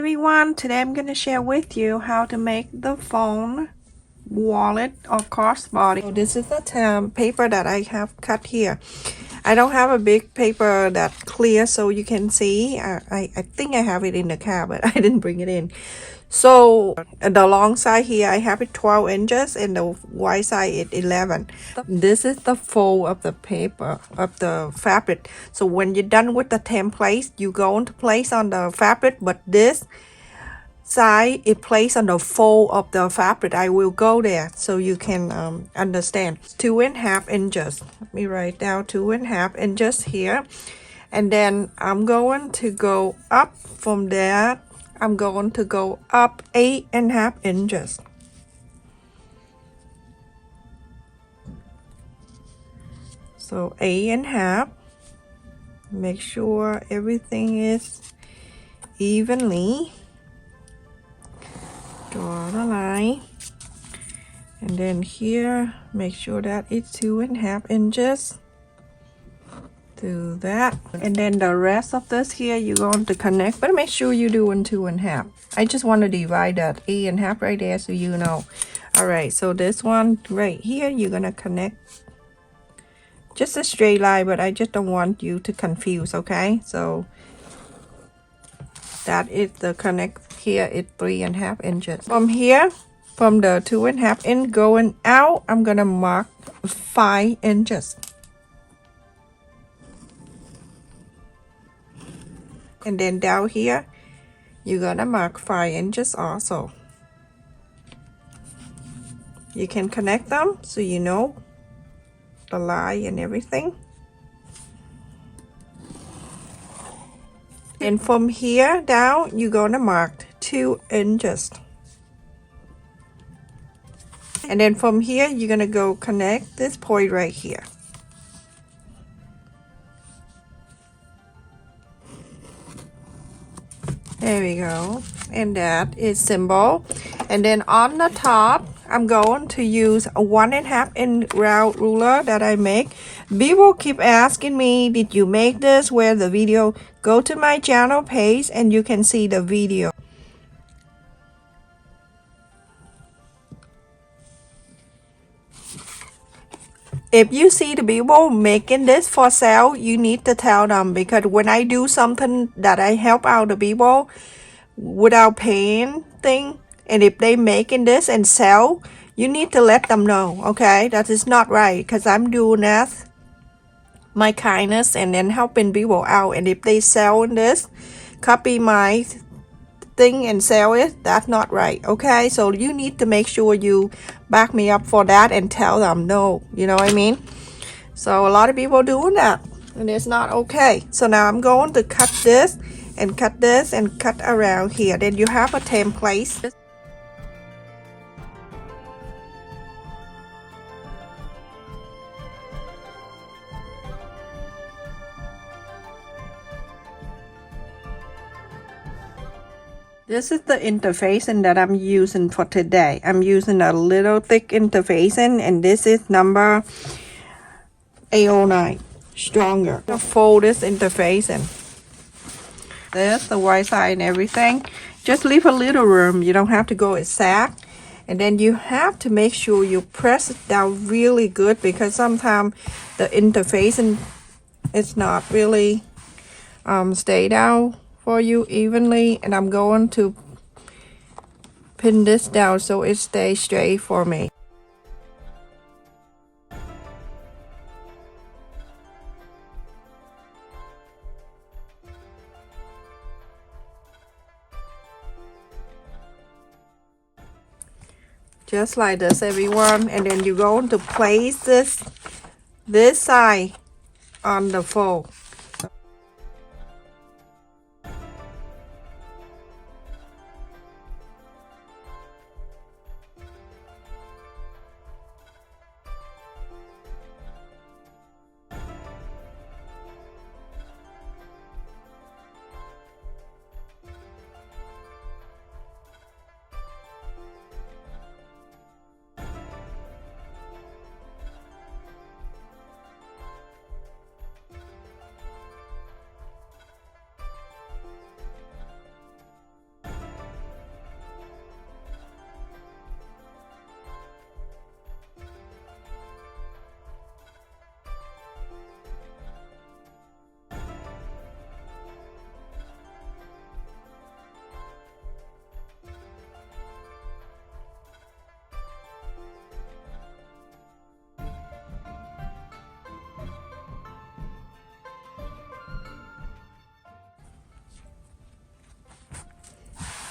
everyone, today I'm going to share with you how to make the phone wallet or crossbody. So this is the paper that I have cut here. I don't have a big paper that clear so you can see. I think I have it in the car, but I didn't bring it in. So the long side here I have it 12 inches and the wide side is 11. This is the fold of the paper of the fabric. So when you're done with the template, you go into place on the fabric, but this side is placed on the fold of the fabric. I will go there so you can understand. 2.5 inches. Let me write down 2.5 inches here, and then I'm going to go up from there. I'm going to go up 8.5 inches. So 8.5. Make sure everything is evenly. Draw the line. And then here, make sure that it's 2.5 inches. Do that, and then the rest of this here you're going to connect, but make sure you do in 2.5. I just want to divide that 8.5 right there so you know. All right, so this one right here you're gonna connect just a straight line, but I just don't want you to confuse. Okay, so that is the connect here is 3.5 inches. From here, from the 2.5 inch going out, I'm gonna mark 5 inches. And then down here, you're gonna mark 5 inches also. You can connect them so you know the line and everything. And from here down, you're gonna mark 2 inches. And then from here, you're gonna go connect this point right here. There we go, and that is simple. And then on the top, I'm going to use a 1.5 inch round ruler that I make. People keep asking me, did you make this? Where the video? Go to my channel page and you can see the video. If you see the people making this for sale, you need to tell them, because when I do something that I help out the people without paying thing, and if they making this and sell, you need to let them know, okay? That is not right, because I'm doing that my kindness and then helping people out, and if they sell this, copy my thing and sell it, that's not right, okay? So you need to make sure you back me up for that and tell them no, you know what I mean? So a lot of people doing that and it's not okay. So now I'm going to cut this and cut this and cut around here. Then you have a template. This is the interfacing that I'm using for today. I'm using a little thick interfacing, and this is number 809, stronger. Fold this interfacing. There's the white side and everything. Just leave a little room. You don't have to go exact. And then you have to make sure you press it down really good, because sometimes the interfacing is not really stay down for you evenly, and I'm going to pin this down so it stays straight for me. Just like this, everyone, and then you're going to place this side on the fold.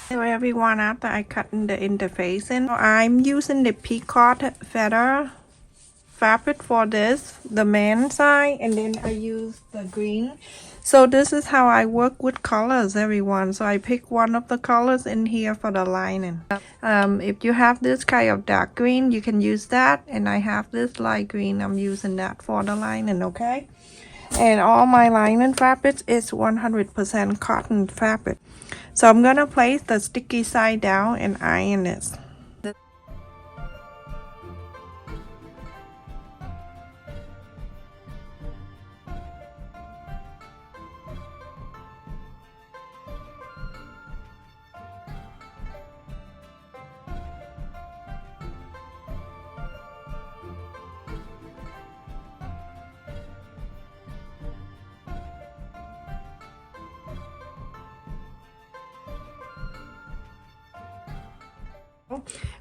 So everyone, after I cut in the interface, and I'm using the peacock feather fabric for this, the man side, and then I use the green. So this is how I work with colors, everyone. So I pick one of the colors in here for the lining. If you have this kind of dark green, you can use that, and I have this light green, I'm using that for the lining. Okay, and all my lining fabrics is 100% cotton fabric. So I'm gonna place the sticky side down and iron it.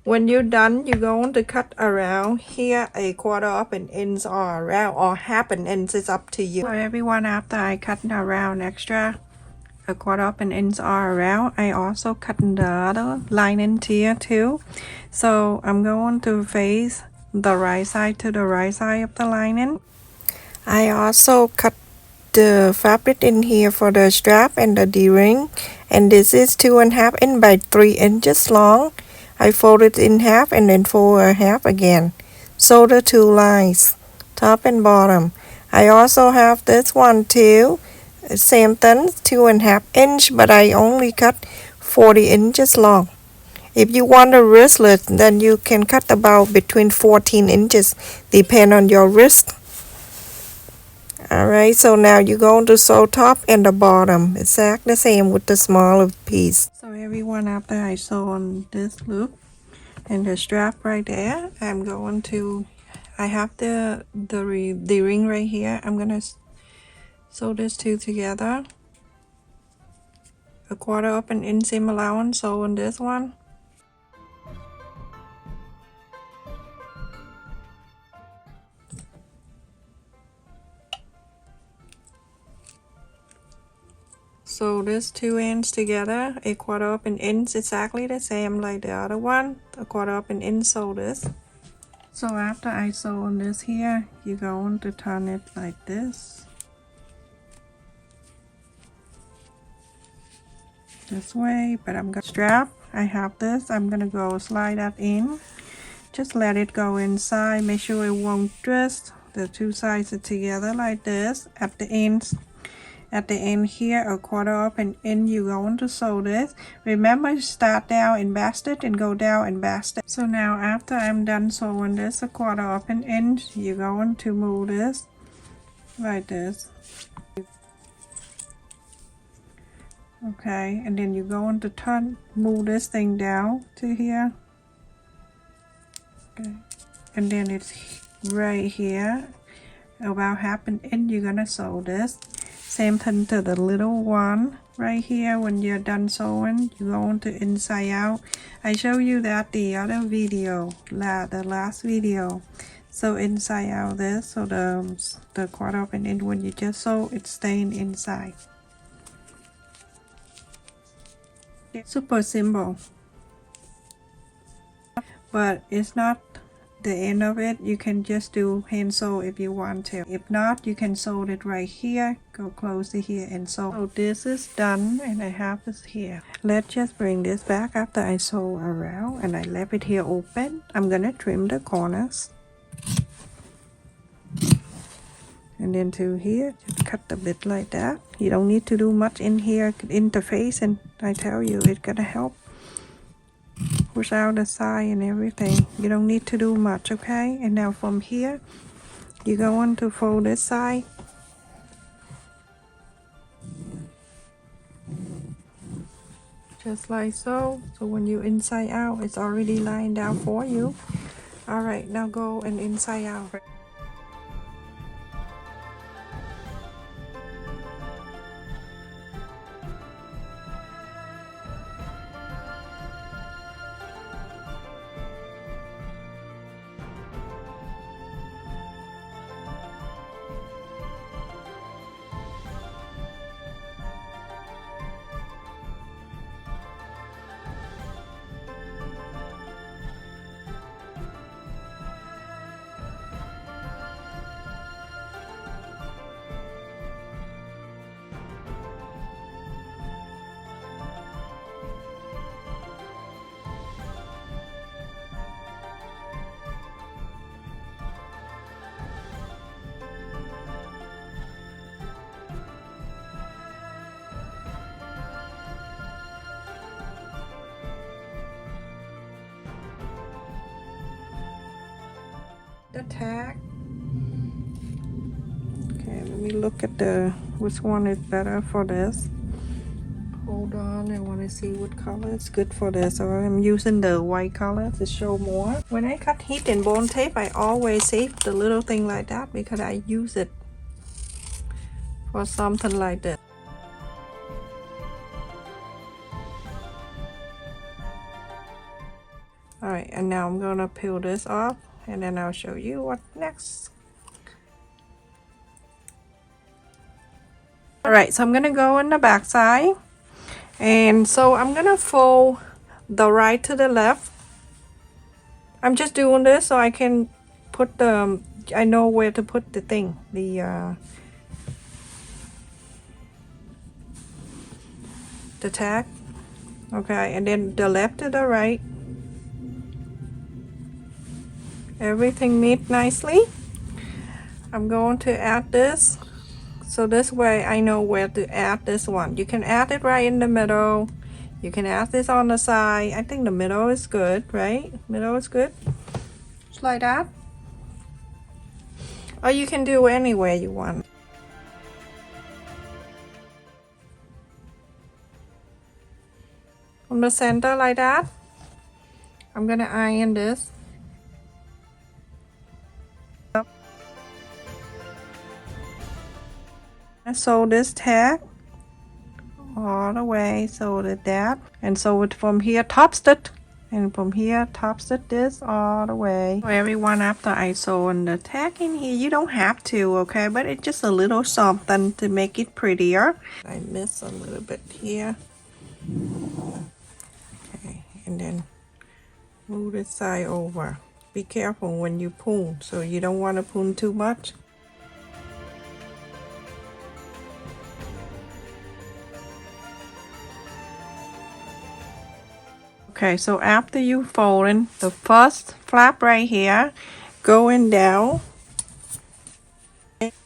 When you're done, you're going to cut around here a quarter of an inch or around, or half an inch, is up to you. So everyone, after I cut around extra a quarter of an inch or around, I also cut the other lining here too. So I'm going to face the right side to the right side of the lining. I also cut the fabric in here for the strap and the D-ring, and this is 2.5 inch by 3 inches long. I fold it in half and then fold a half again. Sew the two lines, top and bottom. I also have this one too, same thing, 2.5 inch, but I only cut 40 inches long. If you want a wristlet, then you can cut about between 14 inches, depend on your wrist. Alright, so now you're going to sew top and the bottom, exactly the same with the smaller piece. So everyone, after I sew on this loop and the strap right there, I'm going to, I have the ring right here. I'm gonna sew these two together, a quarter of an inch seam allowance. Sew on this one. So this two ends together, a quarter of an inch, exactly the same like the other one, a quarter of an inch. Sew this. So after I sew on this here, you're going to turn it like this way, but I'm gonna strap. I have this, I'm gonna go slide that in, just let it go inside, make sure it won't twist. The two sides are together like this. At the end here, a quarter of an inch, you're going to sew this. Remember, start down and basket and go down and basket. So now after I'm done sewing this a quarter of an inch, you're going to move this like this. Okay, and then you're going to move this thing down to here. Okay, and then it's right here, about half an inch. You're gonna sew this. Same thing to the little one right here. When you're done sewing, you're going to inside out. I show you that the other video, the last video. So inside out this, so the quarter of an inch, when you just sew, it's staying inside. Super simple, but it's not the end of it. You can just do hand sew if you want to. If not, you can sew it right here, go close to here and sew. So this is done, and I have this here. Let's just bring this back after I sew around, and I left it here open. I'm gonna trim the corners, and then to here, just cut a bit like that. You don't need to do much in here, interface, and I tell you, it's gonna help push out the side and everything. You don't need to do much. Okay, and now from here, you're going to fold this side, just like so. So when you inside out, it's already lined out for you. All right, now go and inside out. the tag. Okay, let me look at the which one is better for this. Hold on, I want to see what color is good for this. So I'm using the white color to show more. When I cut heat and bone tape, I always save the little thing like that because I use it for something like this. Alright, and now I'm gonna peel this off and then I'll show you what next. Alright, so I'm gonna go on the back side. And so I'm gonna fold the right to the left. I'm just doing this so I can put the, I know where to put the thing, the tag. Okay, and then the left to the right. Everything meet nicely. I'm going to add this. So this way I know where to add this one. You can add it right in the middle. You can add this on the side. I think the middle is good, right? Middle is good. Just like that. Or you can do anywhere you want. From the center like that. I'm gonna iron this. I sew this tag all the way, so that, and so it from here top stitch, and from here top stitch this all the way. So everyone, after I sew on the tag in here, you don't have to, okay, but it's just a little something to make it prettier. I miss a little bit here. Okay, and then move this side over. Be careful when you pull, so you don't want to pull too much. Okay, so after you folding the first flap right here, going down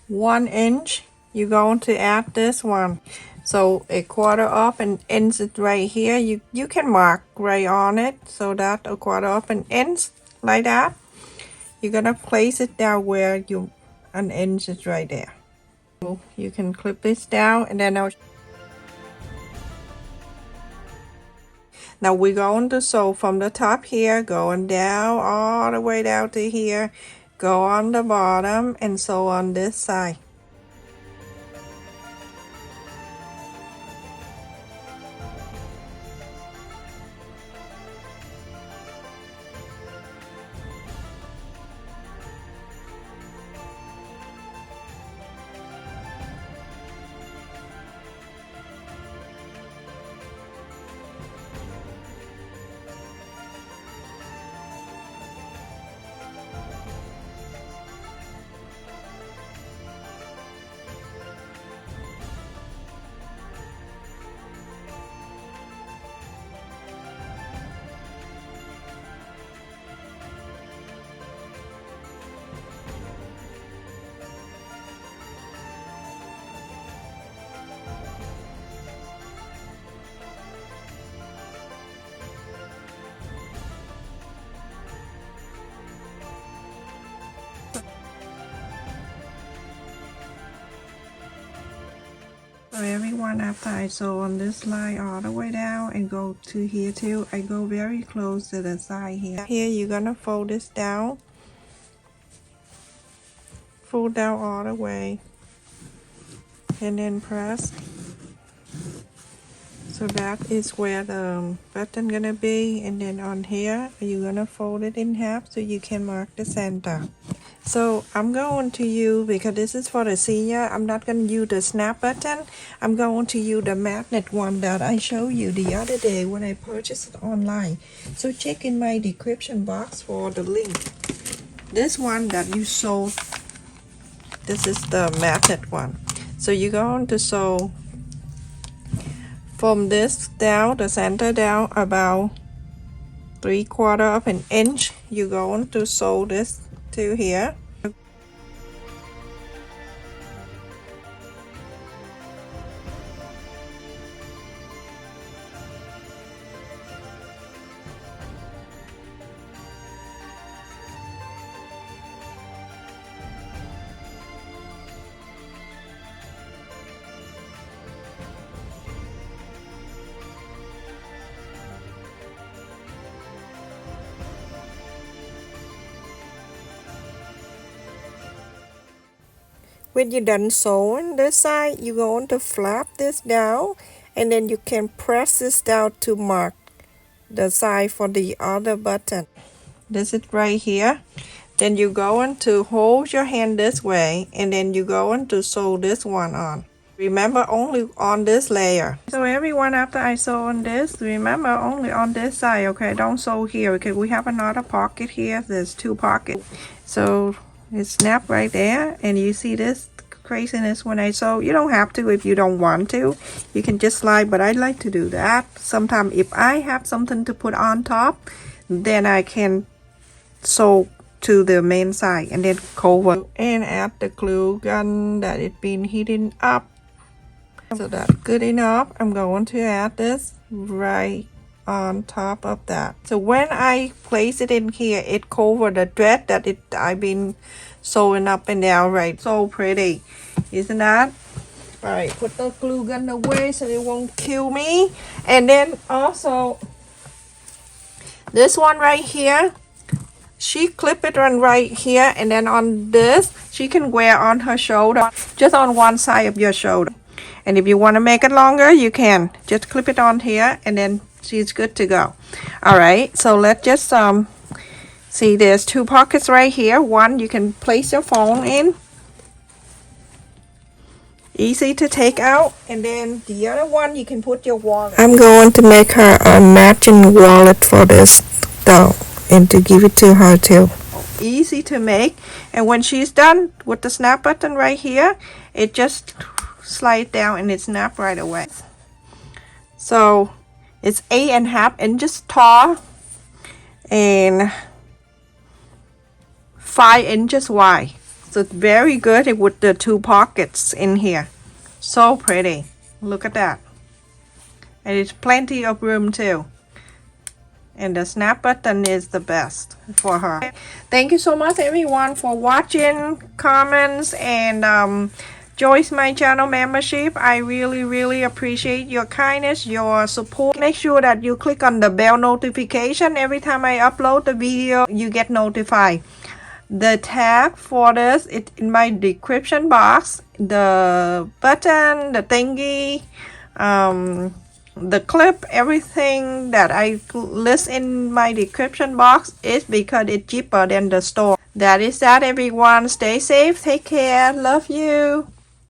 1 inch, you're going to add this one. So a quarter up and ends it right here. You can mark right on it, so that a quarter up and ends like that. You're gonna place it down where you an inch is right there. So you can clip this down, and then now we're going to sew from the top here, going down all the way down to here, go on the bottom and sew on this side. So everyone, after I sew on this line all the way down and go to here too, I go very close to the side here. Here you're gonna fold this down. Fold down all the way. And then press. So that is where the button gonna be. And then on here, you're gonna fold it in half so you can mark the center. So I'm going to use, because this is for the senior, I'm not going to use the snap button. I'm going to use the magnet one that I showed you the other day when I purchased it online. So check in my description box for the link. This one that you sold, this is the magnet one. So you're going to sew from this down, the center down, about 3/4 of an inch. You're going to sew this to here. When you're done sewing this side, you're going to flap this down, and then you can press this down to mark the side for the other button. This is right here. Then you're going to hold your hand this way, and then you're going to sew this one on. Remember, only on this layer. So everyone, after I sew on this, remember only on this side, okay? Don't sew here, okay? We have another pocket here. There's 2 pockets. So it snapped right there, and you see this craziness when I sew. You don't have to if you don't want to. You can just slide, but I like to do that. Sometimes if I have something to put on top, then I can sew to the main side and then cover and add the glue gun that it been heating up. So that's good enough. I'm going to add this right on top of that. So when I place it in here, it cover the thread that I've been sewing up and down, right? So pretty, isn't that? All right, put the glue gun away so it won't kill me. And then also this one right here, she clip it on right here, and then on this she can wear on her shoulder, just on one side of your shoulder. And if you want to make it longer, you can just clip it on here, and then she's good to go. All right, so let's just see, there's 2 pockets right here. One you can place your phone in, easy to take out, and then the other one you can put your wallet. I'm going to make her a matching wallet for this doll and to give it to her too. Easy to make, and when she's done with the snap button right here, it just slide down and it snap right away. So it's 8.5 inches tall and 5 inches wide. So it's very good with the 2 pockets in here. So pretty. Look at that. And it's plenty of room too. And the snap button is the best for her. Thank you so much everyone for watching, comments, and join my channel membership. I really appreciate your kindness, your support. Make sure that you click on the bell notification. Every time I upload the video, you get notified. The tag for this, it's in my description box. The button, the thingy, the clip, everything that I list in my description box is because it's cheaper than the store. That is that everyone. Stay safe, take care, love you.